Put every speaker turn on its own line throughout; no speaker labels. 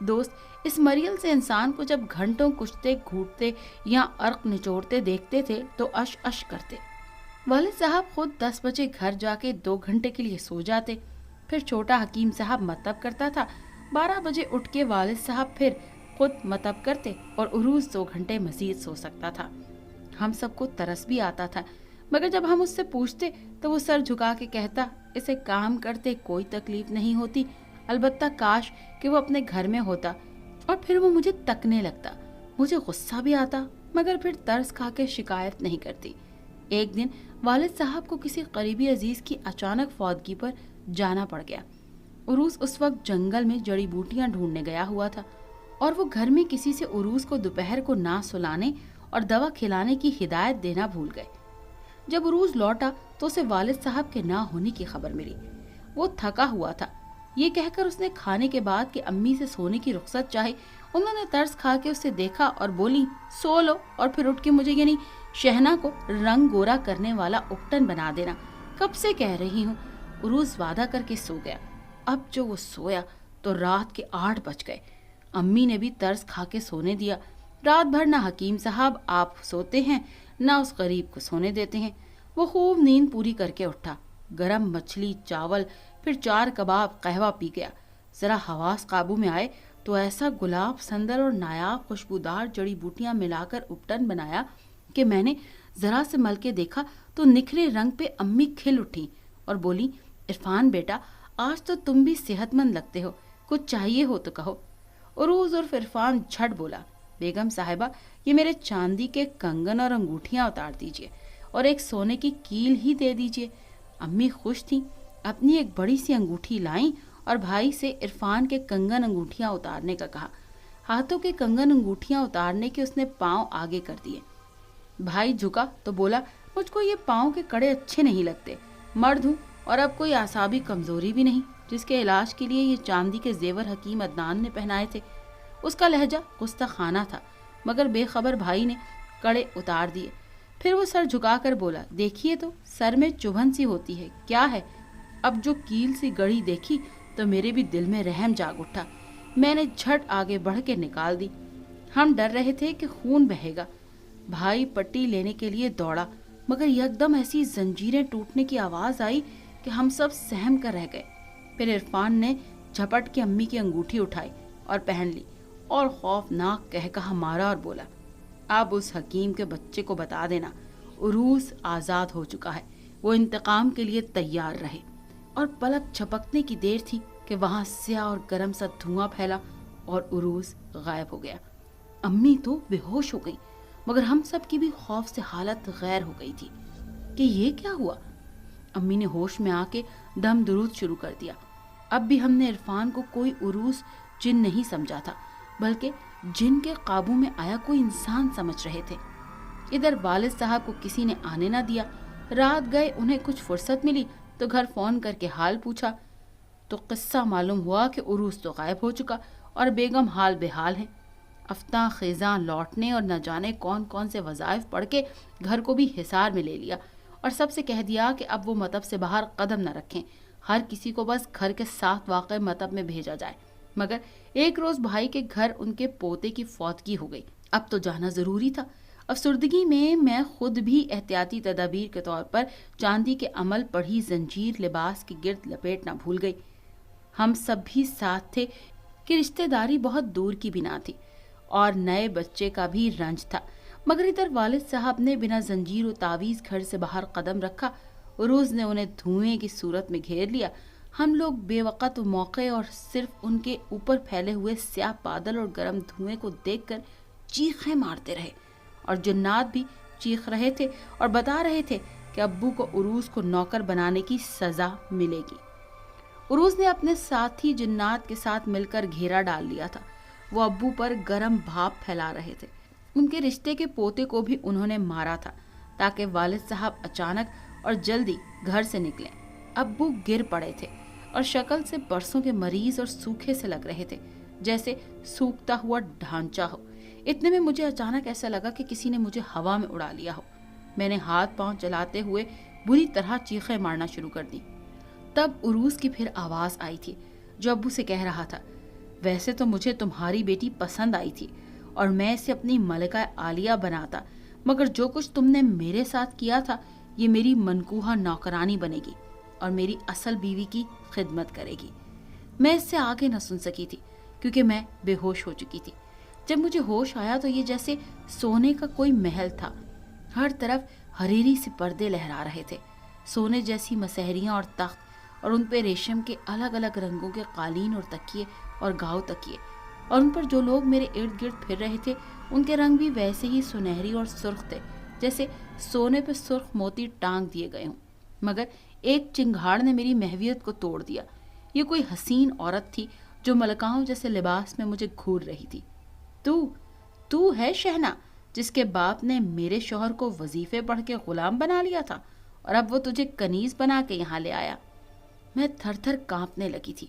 دوست، اس مریل سے انسان کو جب گھنٹوں کچتے گھوٹتے یا عرق نچوڑتے دیکھتے تھے تو اش اش کرتے۔ والد صاحب خود 10 بجے گھر جا کے 2 گھنٹے کے لیے سو جاتے، پھر چھوٹا حکیم صاحب مطلب کرتا تھا، 12 بجے اٹھ کے والد صاحب پھر خود مطلب کرتے اور عروج 2 گھنٹے مزید سو سکتا تھا۔ ہم سب کو ترس بھی آتا تھا، مگر جب ہم اس سے پوچھتے تو وہ سر جھکا کے کہتا، اسے کام کرتے کوئی تکلیف نہیں ہوتی، البتہ کاش کہ وہ اپنے گھر میں ہوتا، اور پھر وہ مجھے تکنے لگتا۔ مجھے غصہ بھی آتا، مگر پھر ترس کھا کے شکایت نہیں کرتی۔ ایک دن والد صاحب کو کسی قریبی عزیز کی اچانک فوتگی پر جانا پڑ گیا۔ عروس اس وقت جنگل میں جڑی بوٹیاں ڈھونڈنے گیا ہوا تھا، اور وہ گھر میں کسی سے عروس کو دوپہر کو نہ سلانے اور دوا کھلانے کی ہدایت دینا بھول گئے۔ جب عروس لوٹا تو اسے والد صاحب کے نہ ہونے کی خبر ملی۔ وہ تھکا ہوا تھا، یہ کہہ کر اس نے کھانے کے بعد کہ امی سے سونے کی رخصت چاہی، انہوں نے ترس کھا کے اسے دیکھا اور بولی، سو لو اور پھر اٹھ کے مجھے یعنی شہنا کو رنگ گورا کرنے والا اپٹن بنا دینا، کب سے کہہ رہی ہوں۔ عروس وعدہ کر کے سو گیا۔ اب جو وہ سویا تو رات کے 8 بج گئے۔ امی نے بھی ترس کھا کے سونے دیا۔ رات بھر نہ حکیم صاحب آپ سوتے ہیں نہ اس غریب کو سونے دیتے ہیں۔ وہ خوب نیند پوری کر کے اٹھا، گرم مچھلی، چاول، پھر 4 کباب، قہوہ پی گیا۔ ذرا حواس قابو میں آئے تو ایسا گلاب، سندر اور نایاب خوشبودار جڑی بوٹیاں ملا کر اپٹن بنایا کہ میں نے ذرا سے مل کے دیکھا تو نکھرے رنگ پہ امی کھل اٹھی اور بولی، عرفان بیٹا، آج تو تم بھی صحت مند لگتے ہو، کچھ چاہیے ہو تو کہو۔ عروج اور عرفان جھٹ بولا، بیگم صاحبہ یہ میرے چاندی کے کنگن اور انگوٹھیاں اتار دیجئے اور ایک سونے کی کیل ہی دے دیجئے۔ امی خوش تھیں، اپنی ایک بڑی سی انگوٹھی لائیں اور بھائی سے عرفان کے کنگن انگوٹھیاں اتارنے کا کہا۔ ہاتھوں کے کنگن انگوٹھیاں اتارنے کے اس نے پاؤں آگے کر دیے۔ بھائی جھکا تو بولا، مجھ کو یہ پاؤں کے کڑے اچھے نہیں لگتے، مرد ہوں اور اب کوئی اعصابی کمزوری بھی نہیں جس کے علاج کے لیے یہ چاندی کے زیور حکیم عدنان نے پہنائے تھے۔ اس کا لہجہ گستاخانہ تھا، مگر بے خبر بھائی نے کڑے اتار دیے۔ پھر وہ سر جھکا کر بولا، دیکھیے تو سر میں چبھن سی ہوتی ہے، کیا ہے؟ اب جو کیل سی گڑی دیکھی تو میرے بھی دل میں رحم جاگ اٹھا۔ میں نے جھٹ آگے بڑھ کے نکال دی۔ ہم ڈر رہے تھے کہ خون بہے گا۔ بھائی پٹی لینے کے لیے دوڑا، مگر یکدم ایسی زنجیریں ٹوٹنے کی آواز آئی کہ ہم سب سہم کر رہ گئے۔ پھر عرفان نے جھپٹ کے امی کی انگوٹھی اٹھائی اور پہن لی اور خوفناک کہا مارا اور بولا، اب اس حکیم کے بچے کو بتا دینا عروس آزاد ہو چکا ہے، وہ انتقام کے لیے تیار رہے۔ اور پلک جھپکنے کی دیر تھی کہ وہاں سیاہ اور گرم سا دھواں پھیلا اور عروس غائب ہو گیا۔ امی تو بے ہوش ہو گئی، مگر ہم سب کی بھی خوف سے حالت غیر ہو گئی تھی کہ یہ کیا ہوا۔ امی نے ہوش میں آ کے دم درود شروع کر دیا۔ اب بھی ہم نے عرفان کو کوئی عروس جن نہیں سمجھا تھا، بلکہ جن کے قابو میں آیا کوئی انسان سمجھ رہے تھے۔ ادھر والد صاحب کو کسی نے آنے نہ دیا۔ رات گئے، انہیں کچھ فرصت ملی تو گھر فون کر کے حال پوچھا تو قصہ معلوم ہوا کہ عروس تو غائب ہو چکا اور بیگم حال بحال ہیں۔ افتاں خیزاں لوٹنے اور نہ جانے کون کون سے وظائف پڑھ کے گھر کو بھی حصار میں لے لیا اور سب سے کہہ دیا کہ اب وہ مطب سے باہر قدم نہ رکھیں، ہر کسی کو بس گھر کے ساتھ واقع مطب میں بھیجا جائے۔ مگر ایک روز بھائی کے گھر ان کے پوتے کی فوتگی ہو گئی، اب تو جانا ضروری تھا۔ افسردگی میں خود بھی احتیاطی تدابیر کے طور پر چاندی کے عمل پڑھی زنجیر لباس کے گرد لپیٹنا بھول گئی۔ ہم سب بھی ساتھ تھے کہ رشتہ داری بہت دور کی بنا تھی اور نئے بچے کا بھی رنج تھا، مگر ادھر والد صاحب نے بنا زنجیر و تعویذ گھر سے باہر قدم رکھا۔ عروج نے انہیں دھوئیں کی صورت میں گھیر لیا۔ ہم لوگ بے وقت موقع اور صرف ان کے اوپر پھیلے ہوئے سیاہ بادل اور گرم دھوئیں کو دیکھ کر چیخیں مارتے رہے، اور جنات بھی چیخ رہے تھے اور بتا رہے تھے کہ ابو کو عروج کو نوکر بنانے کی سزا ملے گی۔ عروج نے اپنے ساتھی جنات کے ساتھ مل کر گھیرا ڈال لیا تھا۔ وہ ابو پر گرم بھاپ پھیلا رہے تھے۔ ان کے رشتے کے پوتے کو بھی انہوں نے مارا تھا تاکہ والد صاحب اچانک اور جلدی گھر سے نکلیں۔ ابو گر پڑے تھے اور شکل سے برسوں کے مریض اور سوکھے سے لگ رہے تھے، جیسے سوکھتا ہوا ڈھانچہ ہو۔ اتنے میں مجھے اچانک ایسا لگا کہ کسی نے مجھے ہوا میں اڑا لیا ہو۔ میں نے ہاتھ پاؤں چلاتے ہوئے بری طرح چیخیں مارنا شروع کر دی۔ تب عروج کی پھر آواز آئی تھی جو ابو سے کہہ رہا تھا، ویسے تو مجھے تمہاری بیٹی پسند آئی تھی اور میں اسے اپنی ملکہ عالیہ بناتا، مگر جو کچھ تم نے میرے ساتھ کیا تھا یہ میری منکوہہ نوکرانی بنے گی اور میری اصل بیوی کی خدمت کرے گی۔ میں اس سے آگے نہ سن سکی تھی کیونکہ میں بے ہوش ہو چکی تھی۔ جب مجھے ہوش آیا تو یہ جیسے سونے کا کوئی محل تھا، ہر طرف حریری سے پردے لہرا رہے تھے، سونے جیسی مسہریاں اور تخت، اور ان پہ ریشم کے الگ الگ رنگوں کے قالین اور تکیے اور گاؤ تکیے، اور ان پر جو لوگ میرے ارد گرد پھر رہے تھے ان کے رنگ بھی ویسے ہی سنہری اور سرخ تھے جیسے سونے پہ سرخ موتی ٹانگ دیے گئے ہوں۔ مگر ایک چنگھاڑ نے میری محویت کو توڑ دیا۔ یہ کوئی حسین عورت تھی جو ملکاؤں جیسے لباس میں مجھے گھور رہی تھی۔ تو ہے شہنا جس کے باپ نے میرے شوہر کو وظیفے پڑھ کے غلام بنا لیا تھا اور اب وہ تجھے کنیز بنا کے یہاں لے آیا۔ میں تھر تھر کانپنے لگی تھی،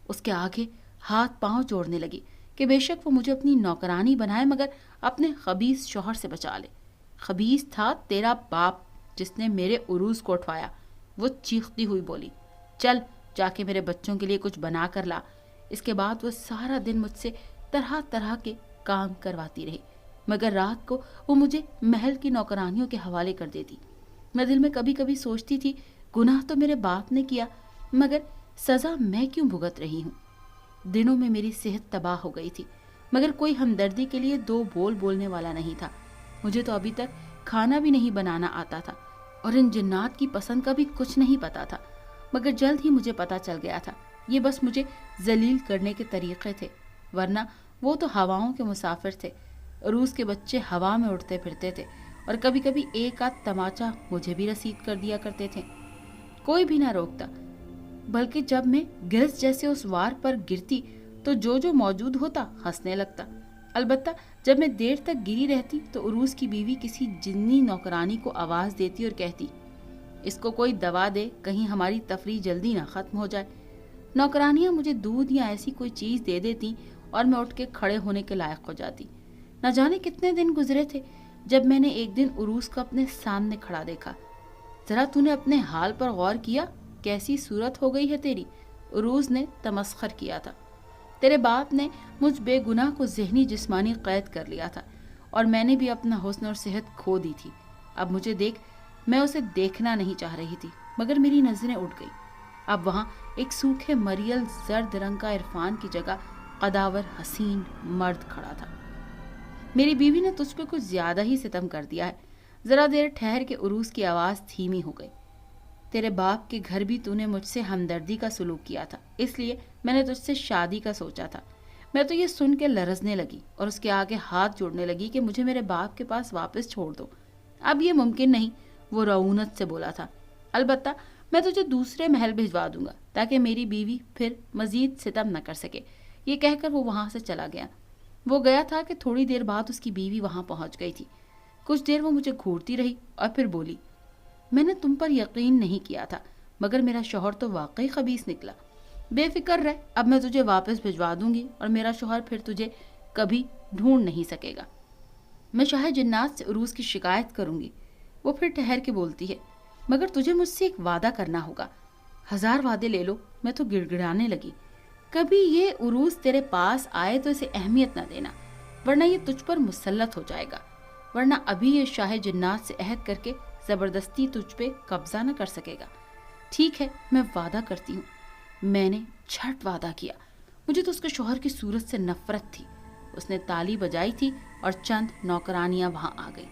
اس کے آگے ہاتھ پاؤں جوڑنے لگی کہ بے شک وہ مجھے اپنی نوکرانی بنائے مگر اپنے خبیث شوہر سے بچا لے۔ خبیث تھا تیرا باپ جس نے میرے عروس کو اٹھوایا، وہ چیختی ہوئی بولی، چل جا کے میرے بچوں کے لیے کچھ بنا کر لا۔ اس کے بعد وہ سارا دن مجھ سے طرح طرح کے کام کرواتی رہی، مگر رات کو وہ مجھے محل کی نوکرانیوں کے حوالے کر دیتی۔ میں دل میں کبھی کبھی سوچتی تھی گناہ تو میرے باپ نے کیا مگر سزا میں کیوں بھگت رہی ہوں۔ دنوں میں میری صحت تباہ ہو گئی تھی مگر کوئی ہمدردی کے لیے دو بول بولنے والا نہیں تھا۔ مجھے تو ابھی تک کھانا بھی نہیں بنانا آتا تھا اور ان جنات کی پسند کا بھی کچھ نہیں پتا تھا، مگر جلد ہی مجھے پتا چل گیا تھا یہ بس مجھے ذلیل کرنے کے طریقے تھے، ورنہ وہ تو ہواؤں کے مسافر تھے۔ عروس کے بچے ہوا میں اڑتے پھرتے تھے اور کبھی کبھی ایک آدھ تماچا مجھے بھی رسید کر دیا کرتے تھے، کوئی بھی نہ روکتا، بلکہ جب میں گرز جیسے اس وار پر گرتی تو جو موجود ہوتا ہنسنے لگتا۔ البتہ جب میں دیر تک گری رہتی تو عروس کی بیوی کسی جنی نوکرانی کو آواز دیتی اور کہتی، اس کو کوئی دوا دے کہیں ہماری تفریح جلدی نہ ختم ہو جائے۔ نوکرانیاں مجھے دودھ یا ایسی کوئی چیز دے دیتی اور میں اٹھ کے کھڑے ہونے کے لائق ہو جاتی۔ نہ جانے کتنے دن گزرے تھے جب میں نے ایک دن عروس کو اپنے سامنے کھڑا دیکھا۔ ذرا تو نے اپنے حال پر غور کیا، کیسی صورت ہو گئی ہے تیری؟ عروس نے تمسخر کیا تھا۔ تیرے باپ نے مجھ بے گناہ کو ذہنی جسمانی قید کر لیا تھا اور میں نے بھی اپنا حسن اور صحت کھو دی تھی۔ اب مجھے دیکھ، میں اسے دیکھنا نہیں چاہ رہی تھی مگر میری نظریں اٹھ گئی۔ اب وہاں ایک سوکھے مریل زرد رنگ کا عرفان کی جگہ قداور حسین مرد کھڑا تھا۔ میری بیوی نے تجھ پہ کچھ زیادہ ہی ستم کر دیا ہے۔ ذرا دیر ٹھہر کے عروس کی آواز دھیمی ہو گئی۔ تیرے باپ کے گھر بھی تو نے مجھ سے ہمدردی کا سلوک کیا تھا، اس لیے میں نے تجھ سے شادی کا سوچا تھا۔ میں تو یہ سن کے لرزنے لگی اور اس کے آگے ہاتھ جوڑنے لگی کہ مجھے میرے باپ کے پاس واپس چھوڑ دو۔ اب یہ ممکن نہیں، وہ رعونت سے بولا تھا۔ البتہ میں تجھے دوسرے محل بھجوا دوں گا تاکہ میری بیوی پھر مزید ستم نہ کر سکے۔ یہ کہہ کر وہ وہاں سے چلا گیا۔ وہ گیا تھا کہ تھوڑی دیر بعد اس کی بیوی وہاں پہنچ گئی تھی۔ کچھ دیر وہ مجھے گھورتی رہی اور پھر بولی، میں نے تم پر یقین نہیں کیا تھا مگر میرا شوہر تو واقعی خبیث نکلا۔ بے فکر رہ، اب میں تجھے واپس بھجوا دوں گی اور میرا شوہر پھر تجھے کبھی ڈھونڈ نہیں سکے گا۔ میں شاہ جنات سے عروس کی شکایت کروں گی۔ وہ پھر ٹھہر کے بولتی ہے، مگر تجھے مجھ سے ایک وعدہ کرنا ہوگا۔ 1000 وعدے لے لو۔ میں تو گڑ گڑانے لگی۔ کبھی یہ عروس تیرے پاس آئے تو اسے اہمیت نہ دینا ورنہ یہ تجھ پر مسلط ہو جائے گا، ورنہ ابھی یہ شاہ جنات سے عہد کر کے زبردستی تجھ پہ قبضہ نہ کر سکے گا۔ ٹھیک ہے، میں وعدہ کرتی ہوں۔ میں نے جھٹ وعدہ کیا۔ مجھے تو اس کے شوہر کی صورت سے نفرت تھی۔ اس نے تالی بجائی تھی اور چند نوکرانیاں وہاں آ گئی۔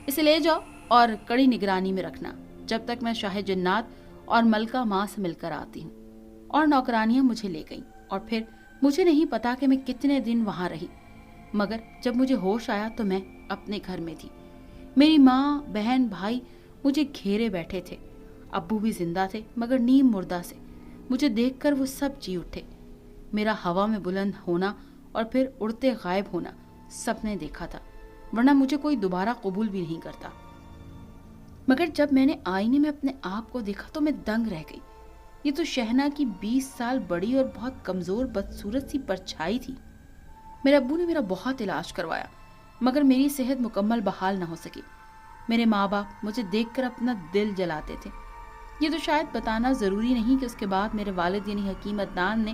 اسے لے جاؤ اور کڑی نگرانی میں رکھنا جب تک میں شاہ جنات اور ملکہ ماں سے مل کر آتی ہوں۔ اور نوکرانیاں مجھے لے گئیں اور پھر مجھے نہیں پتا کہ میں کتنے دن وہاں رہی، مگر جب مجھے ہوش آیا تو میں اپنے گھر میں تھی۔ میری ماں، بہن، بھائی مجھے گھیرے بیٹھے تھے۔ ابو بھی زندہ تھے مگر نیم مردہ سے۔ مجھے دیکھ کر وہ سب جی اٹھے۔ میرا ہوا میں بلند ہونا اور پھر اڑتے غائب ہونا سب نے دیکھا تھا، ورنہ مجھے کوئی دوبارہ قبول بھی نہیں کرتا۔ مگر جب میں نے آئینے میں اپنے آپ کو دیکھا تو میں دنگ رہ گئی۔ یہ تو شہنا کی 20 سال بڑی اور بہت کمزور بدصورت سی پرچھائی تھی۔ میرے ابو نے میرا بہت علاج کروایا مگر میری صحت مکمل بحال نہ ہو سکی۔ میرے ماں باپ مجھے دیکھ کر اپنا دل جلاتے تھے۔ یہ تو شاید بتانا ضروری نہیں کہ اس کے بعد میرے والد یعنی حکیم عدنان نے